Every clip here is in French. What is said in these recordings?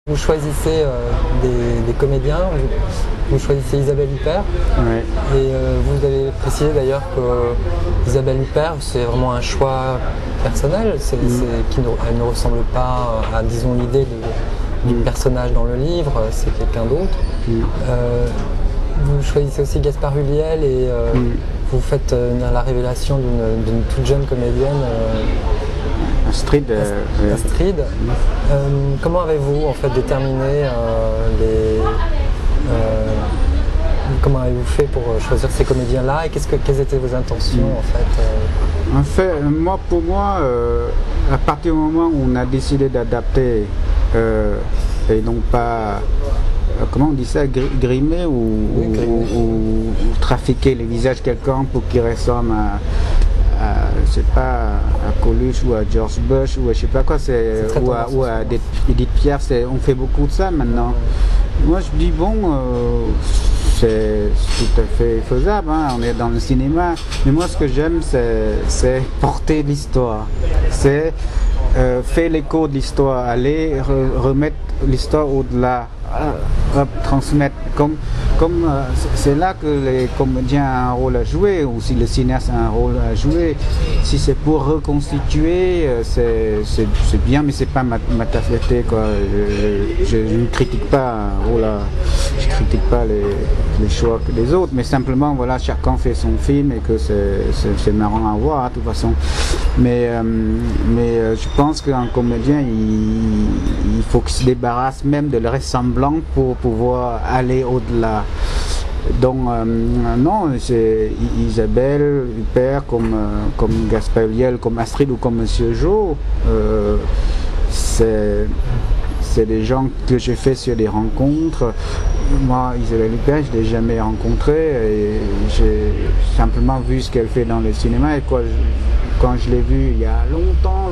Vous choisissez des comédiens, vous choisissez Isabelle Huppert, Ouais. et vous avez précisé d'ailleurs que Isabelle Huppert, c'est vraiment un choix personnel, elle ne ressemble pas à, disons, l'idée du personnage dans le livre, c'est quelqu'un d'autre. Vous choisissez aussi Gaspard Ulliel et vous faites la révélation d'une toute jeune comédienne. Astrid. Astrid. Comment avez-vous en fait déterminé comment avez-vous fait pour choisir ces comédiens-là et quelles étaient vos intentions en fait En fait, pour moi, à partir du moment où on a décidé d'adapter et non pas, comment on dit ça, grimer ou trafiquer le visage de quelqu'un pour qu'il ressemble je sais pas, à Coluche ou à George Bush ou à je sais pas quoi, ou à Edith Piaf, on fait beaucoup de ça maintenant. Moi je dis bon, c'est tout à fait faisable, hein, on est dans le cinéma, mais moi ce que j'aime c'est porter l'histoire, c'est faire l'écho de l'histoire, aller remettre l'histoire au-delà, transmettre comme c'est là que les comédiens ont un rôle à jouer, ou si le cinéaste a un rôle à jouer. Si c'est pour reconstituer, c'est bien, mais c'est pas ma tasse de thé, quoi. Je ne critique pas, je critique pas les choix des autres, mais simplement voilà, chacun fait son film et que c'est marrant à voir de toute façon. Mais je pense qu'un comédien il faut qu'il se débarrasse même de le ressemblant pour pouvoir aller au-delà. Donc non, c'est Isabelle Huppert comme Gaspard Ulliel, comme Astrid ou comme Monsieur Jo. C'est des gens que j'ai fait sur des rencontres. Moi, Isabelle Huppert, je ne l'ai jamais rencontrée et j'ai simplement vu ce qu'elle fait dans le cinéma. Et quand je l'ai vue il y a longtemps,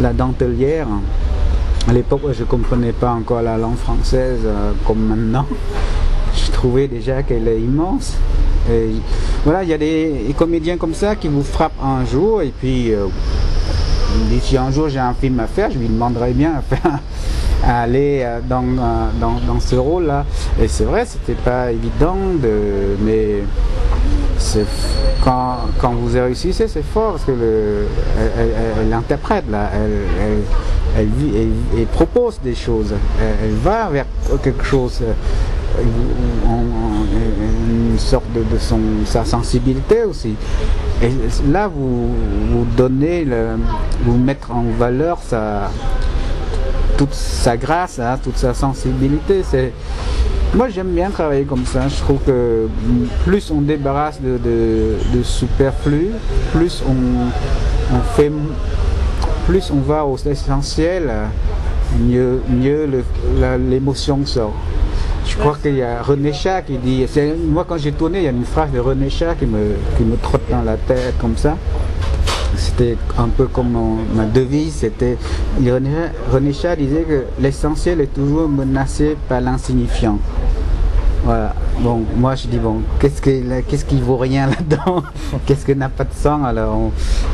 La Dentelière, à l'époque je ne comprenais pas encore la langue française comme maintenant. Je trouvais déjà qu'elle est immense. Et voilà, il y a des comédiens comme ça qui vous frappent un jour et puis si un jour j'ai un film à faire, je lui demanderai bien à aller dans ce rôle-là. Et c'est vrai, c'était pas évident, mais quand vous réussissez, c'est fort parce que elle interprète là, elle propose des choses, elle va vers quelque chose. Une sorte de sa sensibilité aussi. Et là, vous donnez, vous mettre en valeur toute sa grâce, hein, toute sa sensibilité. Moi, j'aime bien travailler comme ça. Je trouve que plus on débarrasse de superflu, plus plus on va au essentiel, mieux l'émotion sort. Je crois qu'il y a René Char qui dit, moi quand j'ai tourné, il y a une phrase de René Char qui me trotte dans la tête comme ça. C'était un peu comme ma devise, c'était René Char disait que l'essentiel est toujours menacé par l'insignifiant. Voilà. Bon, moi je dis bon, qu'est-ce qui vaut rien là-dedans? Qu'est-ce qui n'a pas de sang? Alors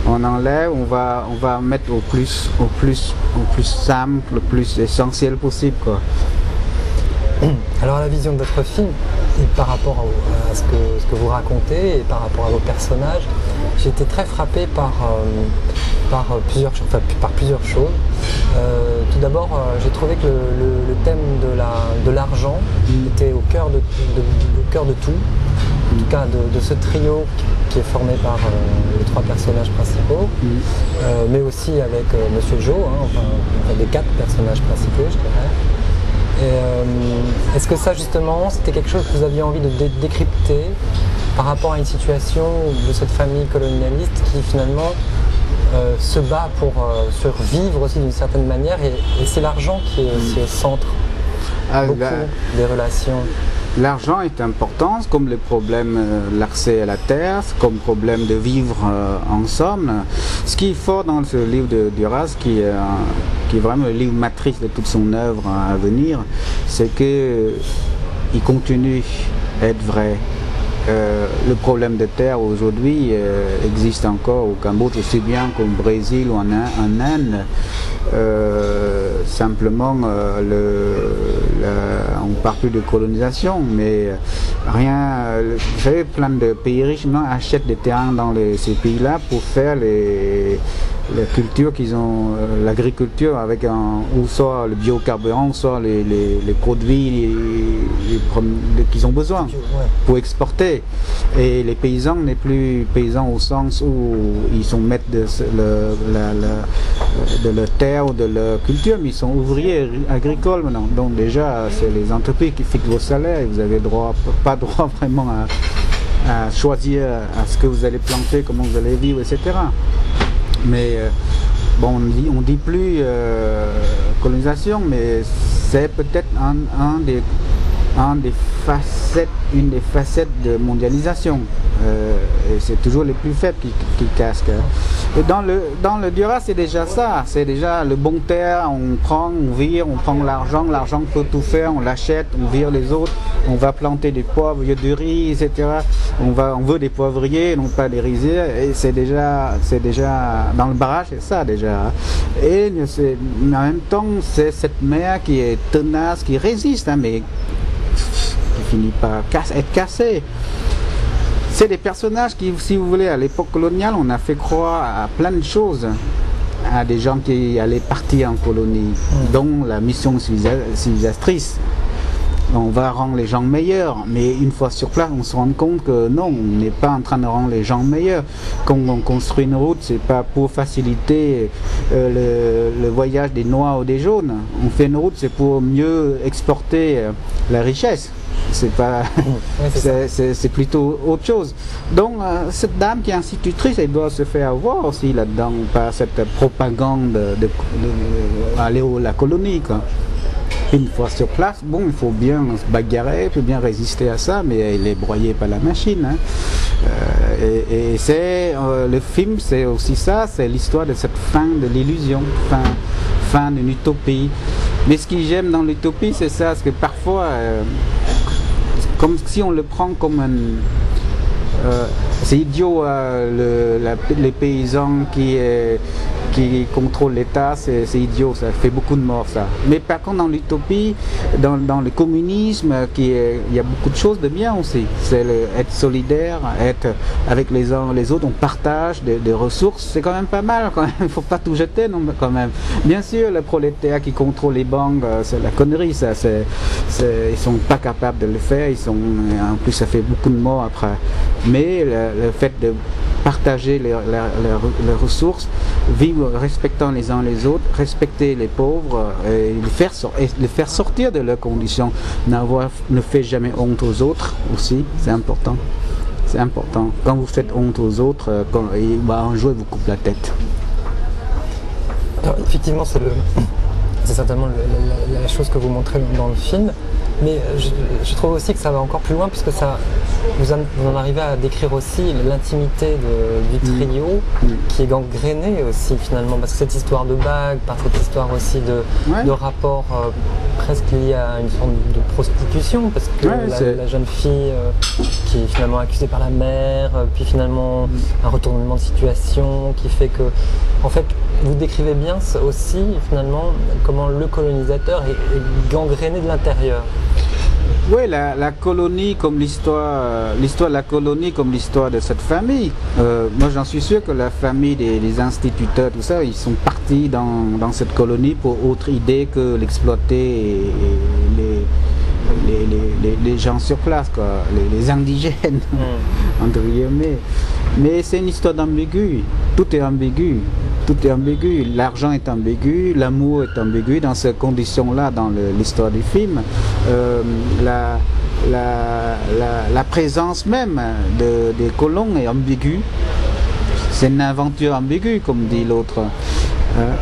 on enlève, on va mettre au plus simple, le plus essentiel possible, quoi. Alors la vision de votre film, et par rapport à ce que vous racontez et par rapport à vos personnages, j'ai été très frappé par plusieurs choses. Tout d'abord, j'ai trouvé que le thème de l'argent était au cœur de tout, en tout cas de ce trio qui est formé par les trois personnages principaux, mais aussi avec Monsieur Jo, hein, enfin des quatre personnages principaux, je dirais. Est-ce que ça justement c'était quelque chose que vous aviez envie de décrypter par rapport à une situation de cette famille colonialiste qui finalement se bat pour survivre aussi d'une certaine manière et c'est l'argent qui est aussi au centre des relations. L'argent est important, comme le problème de l'accès à la terre, comme le problème de vivre ensemble. Ce qui est fort dans ce livre de Duras, qui est vraiment le livre matrice de toute son œuvre à venir, c'est qu'il continue à être vrai. Le problème de terre aujourd'hui existe encore au Cambodge aussi bien qu'au Brésil ou en Inde. simplement, on ne parle plus de colonisation, mais rien. Vous savez, plein de pays riches maintenant achètent des terrains dans ces pays-là pour faire la culture qu'ils ont, l'agriculture avec ou soit le biocarburant, soit les produits qu'ils ont besoin pour exporter. Et les paysans n'est plus paysans au sens où ils sont maîtres de leur terre ou de leur culture, mais ils sont ouvriers agricoles maintenant. Donc déjà, c'est les entreprises qui fixent vos salaires et vous avez pas droit vraiment à choisir à ce que vous allez planter, comment vous allez vivre, etc. Mais bon, on dit plus colonisation, mais c'est peut-être une des facettes de mondialisation. Et c'est toujours les plus faibles qui casquent. Et dans le Dura, c'est déjà ça. C'est déjà le bon terre, on prend, on vire, on prend l'argent peut tout faire, on l'achète, on vire les autres, on va planter des poivres, du riz, etc. On veut des poivriers, non pas des rizières. Et c'est déjà dans le barrage, c'est ça déjà. Et mais en même temps, c'est cette mer qui est tenace, qui résiste, hein, mais qui finit par être cassée. C'est des personnages qui, si vous voulez, à l'époque coloniale, on a fait croire à plein de choses à des gens qui allaient partir en colonie, dont la mission civilisatrice. On va rendre les gens meilleurs, mais une fois sur place, on se rend compte que non, on n'est pas en train de rendre les gens meilleurs. Quand on construit une route, c'est pas pour faciliter le voyage des noirs ou des jaunes. On fait une route, c'est pour mieux exporter la richesse. C'est pas, c'est plutôt autre chose. Donc cette dame qui est institutrice, elle doit se faire avoir aussi là-dedans par cette propagande aller à la colonie, quoi. Une fois sur place, bon, il faut bien se bagarrer, il faut bien résister à ça, mais elle est broyée par la machine. Hein. Et c'est le film, c'est aussi ça, c'est l'histoire de cette fin de l'illusion, fin d'une utopie. Mais ce que j'aime dans l'utopie, c'est ça, parce que parfois, comme si on le prend comme un... c'est idiot, les paysans qui contrôlent l'État, c'est idiot, ça fait beaucoup de morts, ça. Mais par contre, dans l'utopie, dans le communisme, il y a beaucoup de choses de bien aussi. C'est être solidaire, être avec les uns les autres, on partage des ressources, c'est quand même pas mal, quand même. Il ne faut pas tout jeter, non, quand même. Bien sûr, le prolétaire qui contrôle les banques, c'est la connerie, ça. Ils ne sont pas capables de le faire, en plus, ça fait beaucoup de morts après. Mais le fait de partager les ressources, vivre respectant les uns les autres, respecter les pauvres, et les faire sortir de leurs conditions, ne fait jamais honte aux autres aussi, c'est important. C'est important. Quand vous faites honte aux autres, un jour ils vous coupe la tête. Alors, effectivement, c'est certainement la chose que vous montrez dans le film. Mais je trouve aussi que ça va encore plus loin puisque vous en arrivez à décrire aussi l'intimité du trio qui est gangrénée aussi finalement, parce que cette histoire de bague, par cette histoire aussi de rapport presque lié à une forme de prostitution, parce que la jeune fille qui est finalement accusée par la mère, puis finalement un retournement de situation qui fait que, en fait, vous décrivez bien aussi finalement comment le colonisateur est gangréné de l'intérieur. Oui, la colonie comme l'histoire de la colonie comme l'histoire de cette famille. Moi, j'en suis sûr que la famille des instituteurs, tout ça, ils sont partis dans cette colonie pour autre idée que l'exploiter les gens sur place, quoi, les indigènes, entre guillemets. Mais c'est une histoire d'ambigu. Tout est ambigu. Tout est ambigu. L'argent est ambigu, l'amour est ambigu dans ces conditions-là, dans l'histoire du film. La présence même des colons est ambiguë. C'est une aventure ambiguë, comme dit l'autre.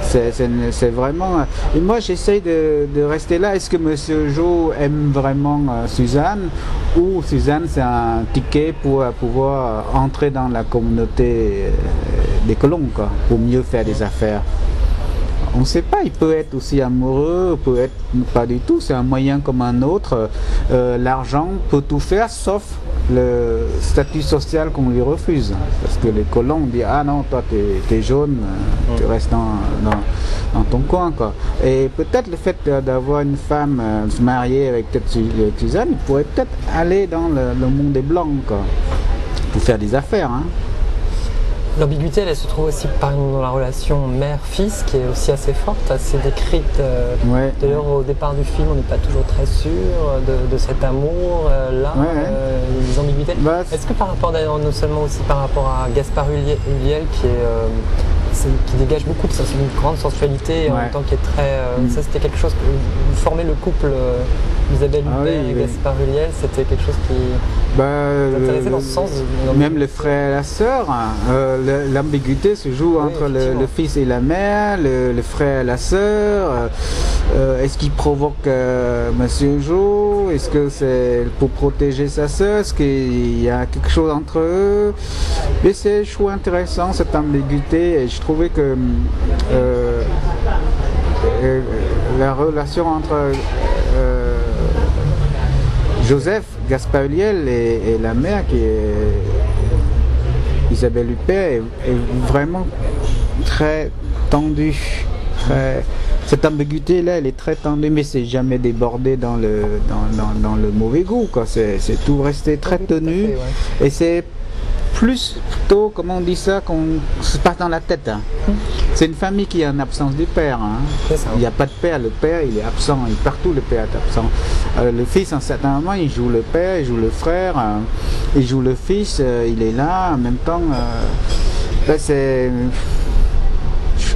C'est vraiment... Et moi, j'essaye de rester là. Est-ce que M. Jo aime vraiment Suzanne, ou Suzanne, c'est un ticket pour pouvoir entrer dans la communauté des colons, quoi, pour mieux faire des affaires? On ne sait pas, il peut être aussi amoureux, peut être pas du tout, c'est un moyen comme un autre. L'argent peut tout faire, sauf le statut social qu'on lui refuse. Parce que les colons disent, ah non, toi t'es jaune, tu restes dans ton coin, quoi. Et peut-être le fait d'avoir une femme se marier avec peut-être Suzanne, il pourrait peut-être aller dans le monde des blancs, quoi, pour faire des affaires, hein. L'ambiguïté, elle se trouve aussi par exemple dans la relation mère-fils, qui est aussi assez forte, assez décrite. Ouais. D'ailleurs, au départ du film, on n'est pas toujours très sûr de cet amour. Les ambiguïtés. Bah, est-ce que par rapport, d'ailleurs, non seulement aussi par rapport à Gaspard Ulliel, qui dégage beaucoup une grande sensualité et en même temps qui est très... Ça, c'était quelque chose que vous formez le couple Isabelle Huppert et Gaspard Ulliel, c'était quelque chose qui vous intéressait dans ce sens. Même le frère et la sœur, l'ambiguïté se joue entre le fils et la mère, le frère et la sœur. Est-ce qu'il provoque Monsieur Jo? Est-ce que c'est pour protéger sa sœur? Est-ce qu'il y a quelque chose entre eux? Mais c'est, je trouve intéressant cette ambiguïté, et je trouvais que la relation entre Joseph Gaspard Ulliel et la mère qui est Isabelle Huppert est vraiment très tendue. Cette ambiguïté là, elle est très tendue, mais c'est jamais débordé dans le mauvais goût, quoi. C'est tout resté très tenu, et c'est plutôt, comment on dit ça, qu'on se passe dans la tête, hein. C'est une famille qui est en absence du père, hein. Il n'y a pas de père, le père il est absent, partout le père est absent. Le fils, en certain moment, il joue le père, il joue le frère, il joue le fils, il est là en même temps. C'est,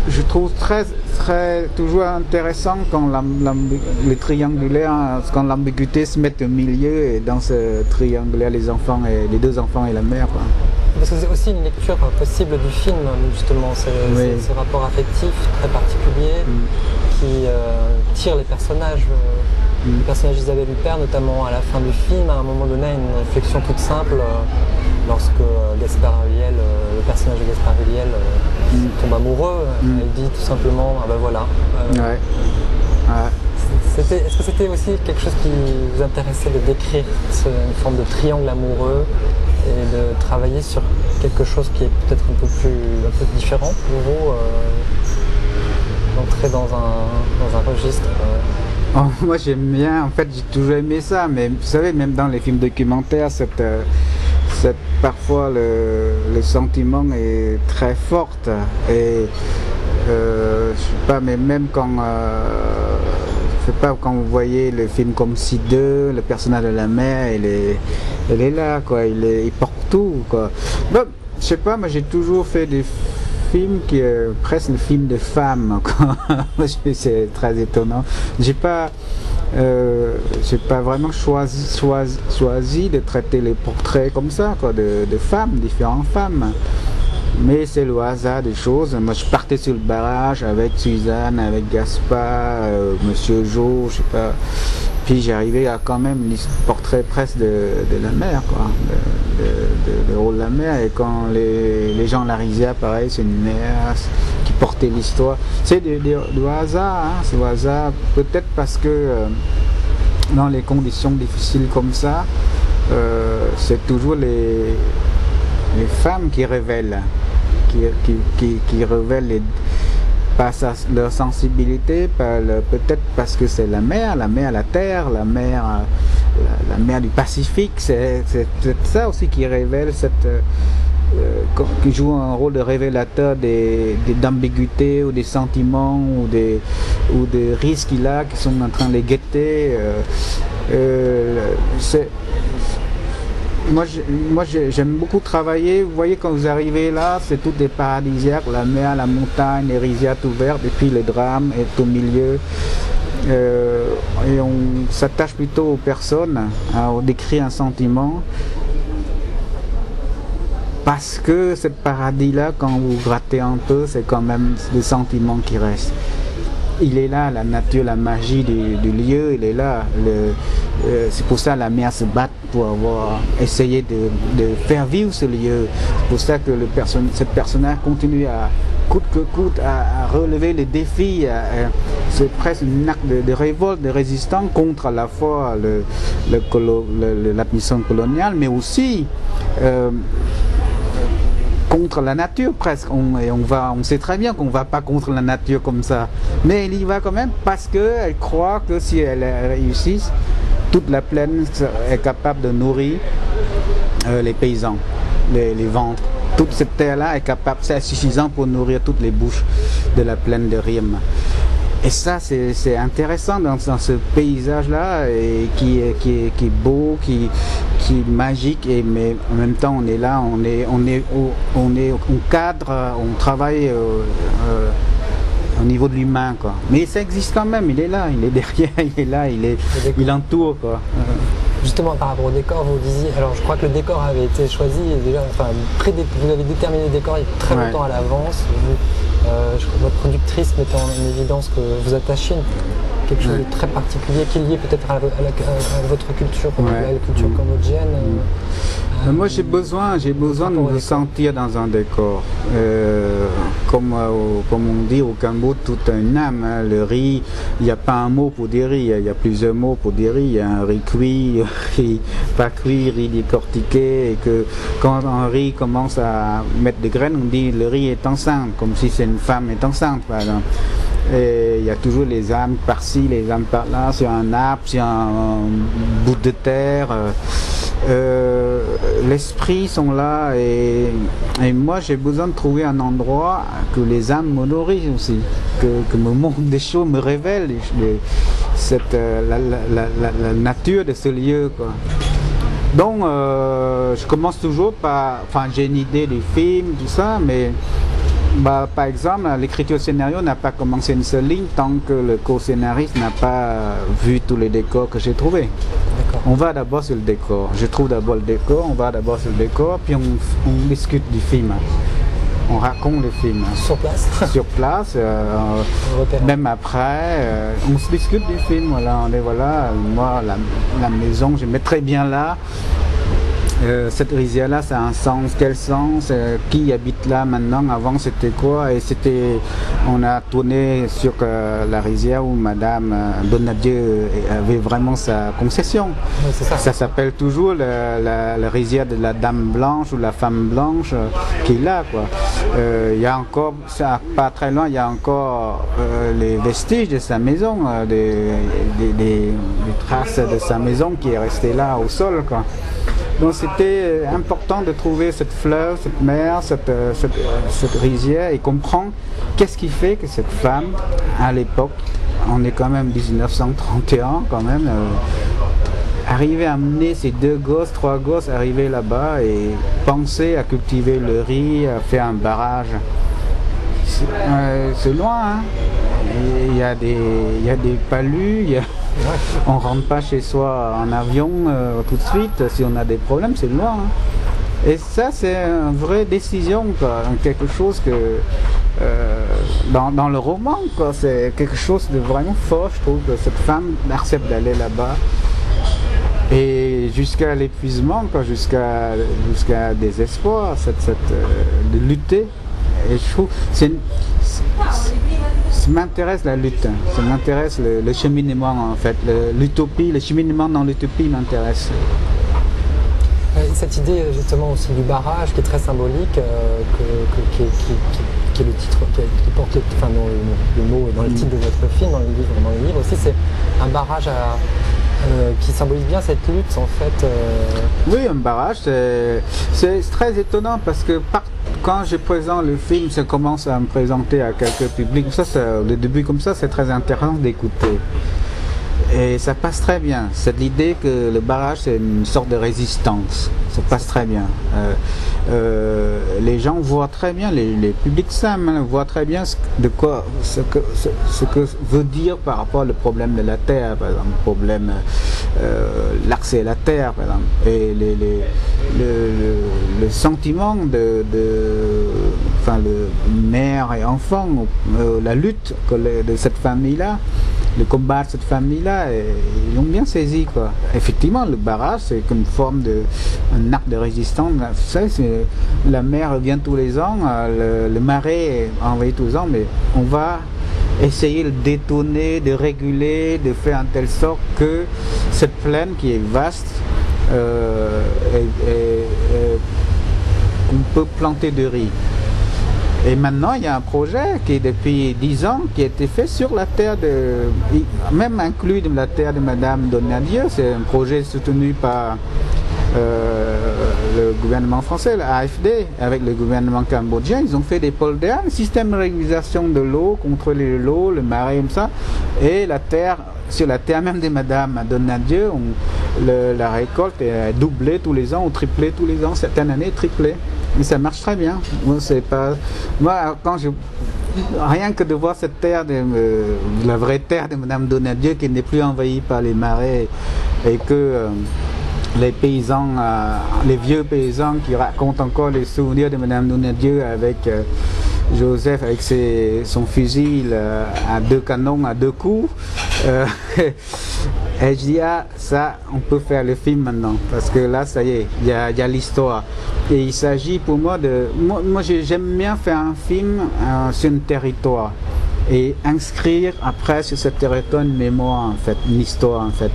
je trouve très toujours intéressant quand le triangulaire, quand l'ambiguïté se met au milieu, et dans ce triangulaire les deux enfants et la mère, quoi. Parce que c'est aussi une lecture possible du film, justement, ces rapports affectifs très particuliers qui tirent les personnages. Le personnage d'Isabelle Huppert, notamment à la fin du film, à un moment donné, a une réflexion toute simple lorsque Gaspard Ulliel, le personnage de Gaspard Ulliel, tombe amoureux. Elle dit tout simplement, ah ben voilà. Est-ce que c'était aussi quelque chose qui vous intéressait de décrire une forme de triangle amoureux et de travailler sur quelque chose qui est peut-être un peu différent pour vous, d'entrer dans un registre Moi j'aime bien, en fait j'ai toujours aimé ça, mais vous savez, même dans les films documentaires, parfois le sentiment est très fort, et je sais pas, mais même quand quand vous voyez le film comme Si 2, le personnage de la mère, elle est là, quoi, il porte tout, quoi. Bon, je sais pas, moi j'ai toujours fait des films qui est presque le film de femmes, quoi. C'est très étonnant. J'ai pas vraiment choisi de traiter les portraits comme ça, quoi, de femmes, différentes femmes. Mais c'est le hasard des choses. Moi, je partais sur le barrage avec Suzanne, avec Gaspard, Monsieur Jo, je sais pas. Puis j'arrivais à quand même le portrait presque de la mère, quoi, le rôle de la mère. Et quand les gens de la Rizière, pareil, c'est une mère qui portait l'histoire. C'est du hasard, hein, c'est du hasard. Peut-être parce que dans les conditions difficiles comme ça, c'est toujours les femmes qui révèlent, qui révèlent par leur sensibilité, peut-être parce que c'est la mer, la terre, la mer du Pacifique, c'est ça aussi qui révèle qui joue un rôle de révélateur d'ambiguïté ou des sentiments ou des risques qu'il a qui sont en train de les guetter. Moi j'aime beaucoup travailler. Vous voyez, quand vous arrivez là, c'est tout des paradisiaques, la mer, la montagne, les rizières ouvertes, et puis le drame est au milieu. Et on s'attache plutôt aux personnes, on décrit un sentiment, parce que ce paradis-là, quand vous grattez un peu, c'est quand même des sentiments qui restent. Il est là, la nature, la magie du lieu, il est là. C'est pour ça que la mer se bat pour avoir essayé de faire vivre ce lieu. C'est pour ça que ce personnage continue à coûte que coûte à relever les défis. C'est presque un acte de révolte, de résistance contre à la fois la puissance coloniale, mais aussi contre la nature presque. On sait très bien qu'on ne va pas contre la nature comme ça. Mais elle y va quand même parce qu'elle croit que si elle réussit, toute la plaine est capable de nourrir les paysans, les ventres. Toute cette terre-là est capable, c'est suffisant pour nourrir toutes les bouches de la plaine de Riem. Et ça, c'est intéressant dans ce paysage-là, et qui est beau, qui est magique, mais en même temps, on est là, on cadre, on travaille au niveau de l'humain, quoi. Mais ça existe quand même, il est là, il est derrière, il est là, il entoure, quoi. Justement, par rapport au décor, vous disiez, alors je crois que le décor avait été choisi déjà, enfin, vous avez déterminé le décor il y a très longtemps à l'avance. Je crois que votre productrice mettait en évidence que vous attachiez quelque chose de très particulier qui est lié peut-être à votre culture, la culture cambodgienne. Moi j'ai besoin de me sentir dans un décor. Comme on dit au Cambodge, tout a une âme. Hein. Le riz, il n'y a pas un mot pour dire riz, il y a plusieurs mots pour dire riz. Il y a un riz cuit, riz pas cuit, riz décortiqué. Et que quand un riz commence à mettre des graines, on dit le riz est enceinte, comme si c'est une femme est enceinte par exemple. Et il y a toujours les âmes par-ci, les âmes par-là, sur un arbre, sur un bout de terre. L'esprit sont là et moi j'ai besoin de trouver un endroit que les âmes me nourrissent aussi, que me montrent des choses, me révèlent la nature de ce lieu, quoi. Donc je commence toujours par, enfin j'ai une idée des films, tout ça, mais par exemple, l'écriture scénario n'a pas commencé une seule ligne tant que le co-scénariste n'a pas vu tous les décors que j'ai trouvés. On va d'abord sur le décor. Je trouve d'abord le décor, on va d'abord sur le décor, puis on discute du film. On raconte le film. Sur place. Sur place. Même après, on se discute du film. Voilà, moi, la maison, je mettrais bien là. Cette rizière-là, ça a un sens, quel sens, qui habite là maintenant, avant c'était quoi, et on a tourné sur la rizière où Madame Donadieu avait vraiment sa concession. Oui, c'est ça. Ça s'appelle toujours la rizière de la Dame Blanche ou la Femme Blanche qui est là, quoi. Il y a encore, pas très loin, il y a encore les vestiges de sa maison, des traces de sa maison qui est restée là au sol, quoi. Donc c'était important de trouver cette fleuve, cette mer, cette rizière et comprendre qu'est-ce qui fait que cette femme, à l'époque, on est quand même 1931 quand même, arriver à amener ces 3 gosses, arriver là-bas et penser à cultiver le riz, à faire un barrage. C'est loin, hein. Il y a des palus, on ne rentre pas chez soi en avion tout de suite. Si on a des problèmes, c'est loin, hein. Et ça, c'est une vraie décision, quoi. Quelque chose que dans le roman, quoi, c'est quelque chose de vraiment fort. Je trouve que cette femme accepte d'aller là-bas et jusqu'à l'épuisement, quoi, jusqu'à désespoir, de lutter. Et je trouve ça m'intéresse la lutte, ça m'intéresse le cheminement en fait, l'utopie, le cheminement dans l'utopie m'intéresse. Cette idée justement aussi du barrage qui est très symbolique, qui est le titre, qui porte le mot dans le titre de votre film, dans les livres aussi, c'est un barrage qui symbolise bien cette lutte en fait. Oui, un barrage, c'est très étonnant parce que quand je présente le film, ça commence à me présenter à quelques publics. Le début comme ça, c'est très intéressant d'écouter. Et ça passe très bien. C'est l'idée que le barrage, c'est une sorte de résistance. Ça passe très bien. Les gens voient très bien, les publics SAM voient très bien ce que veut dire par rapport au problème de la terre, par exemple, le problème, l'accès à la terre, par exemple. Et le sentiment le mère et enfant, la lutte de cette famille-là, le combat de cette famille-là, ils l'ont bien saisi, quoi. Effectivement, le barrage, c'est une forme un acte de résistance. La mer revient tous les ans, le marais est envahi tous les ans, mais on va essayer de détourner, de réguler, de faire en telle sorte que cette plaine qui est vaste on peut planter de riz. Et maintenant, il y a un projet qui, depuis 10 ans, qui a été fait sur la terre même inclus dans la terre de Madame Donadieu. C'est un projet soutenu par le gouvernement français, l'AFD, avec le gouvernement cambodgien. Ils ont fait des polders, un système de régulation de l'eau, contrôler l'eau, le marais, comme ça. Et la terre, sur la terre même de Madame Donadieu, la récolte est doublée tous les ans, ou triplée tous les ans, certaines années triplée. Et ça marche très bien. Moi, rien que de voir cette terre, la vraie terre de Madame Donadieu, qui n'est plus envahie par les marais, et que les paysans, les vieux paysans qui racontent encore les souvenirs de Madame Donadieu avec Joseph, avec son fusil à 2 canons, à 2 coups. Et je dis, ça, on peut faire le film maintenant, parce que là, ça y est, il y a l'histoire. Et il s'agit pour moi moi j'aime bien faire un film sur un territoire et inscrire après sur ce territoire une mémoire, en fait, une histoire, en fait.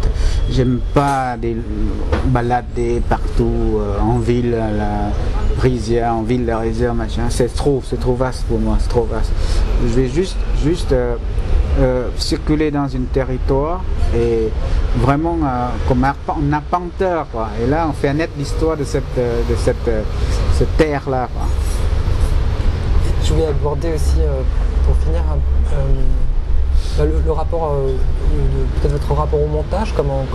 J'aime pas balader partout en ville, à la rizière, en ville, la rizière, machin. C'est trop vaste pour moi, c'est trop vaste. Je vais juste circuler dans un territoire et vraiment comme un arpenteur, quoi. Et là, on fait naître l'histoire de cette terre-là, quoi. Je voulais aborder aussi, pour finir, le rapport, peut-être votre rapport au montage, comment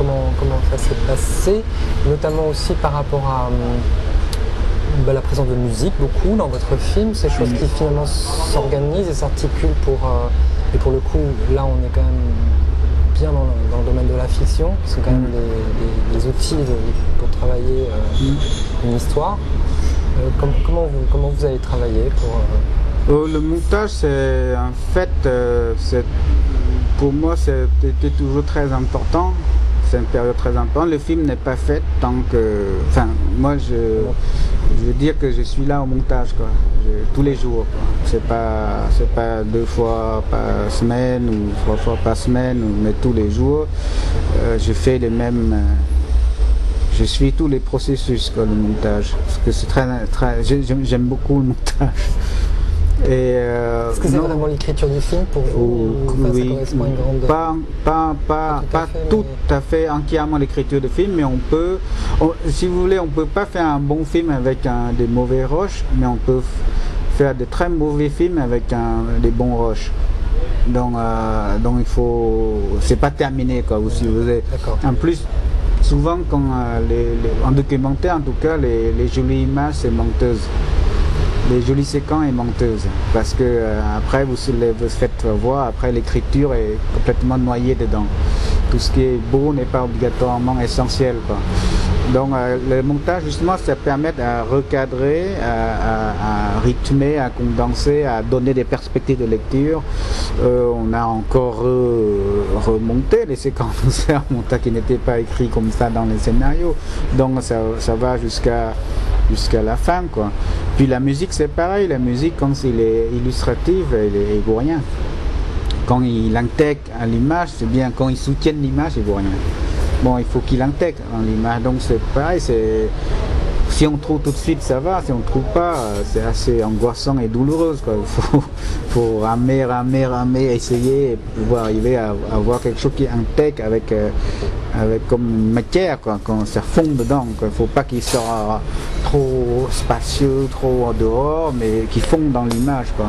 ça s'est passé, notamment aussi par rapport à la présence de musique, beaucoup dans votre film, ces choses qui finalement s'organisent et s'articulent et pour le coup, là on est quand même bien dans le domaine de la fiction, qui sont quand même des outils pour travailler une histoire. Comment vous avez travaillé pour... Le montage, c'est en fait, pour moi, c'était toujours très important. C'est une période très importante. Le film n'est pas fait tant que... Enfin, moi, je veux dire que je suis là au montage, quoi. Tous les jours, quoi. C'est pas 2 fois par semaine ou 3 fois par semaine, mais tous les jours. Je fais les mêmes... je suis tous les processus, quoi, le montage. Parce que c'est j'aime beaucoup le montage. Est-ce que c'est vraiment l'écriture du film pour vous? Oui, ça correspond à une grande... pas tout à fait entièrement l'écriture de film, mais si vous voulez, on peut pas faire un bon film avec des mauvais rushs, mais on peut faire de très mauvais films avec des bons rushs. Donc il faut, c'est pas terminé, quoi. Si vous avez, en plus, souvent quand en documentaire, en tout cas, les jolies images, c'est menteuse. Les jolies séquences est menteuse, parce que après vous faites voir, après l'écriture est complètement noyée dedans. Tout ce qui est beau n'est pas obligatoirement essentiel, quoi. Donc le montage, justement, ça permet à recadrer, à rythmer, à condenser, à donner des perspectives de lecture. On a encore remonté les séquences un montage qui n'était pas écrit comme ça dans les scénarios. Donc ça va jusqu'à la fin, quoi. Puis la musique, c'est pareil. La musique, quand il est illustrative, il vaut rien. Quand il intègre à l'image, c'est bien. Quand il soutient l'image, il vaut rien. Bon, il faut qu'il intègre dans l'image. Donc c'est pareil. Si on trouve tout de suite, ça va. Si on ne trouve pas, c'est assez angoissant et douloureux, quoi. Il faut ramer, essayer et pouvoir arriver à avoir quelque chose qui intègre avec comme une matière, quoi, quand ça fond dedans. Il ne faut pas qu'il soit trop spacieux, trop en dehors, mais qui fond dans l'image, quoi.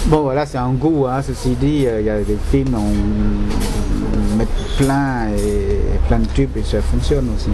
Bon, voilà, c'est un goût, hein. Ceci dit, il y a des films, on met plein de tubes et ça fonctionne aussi.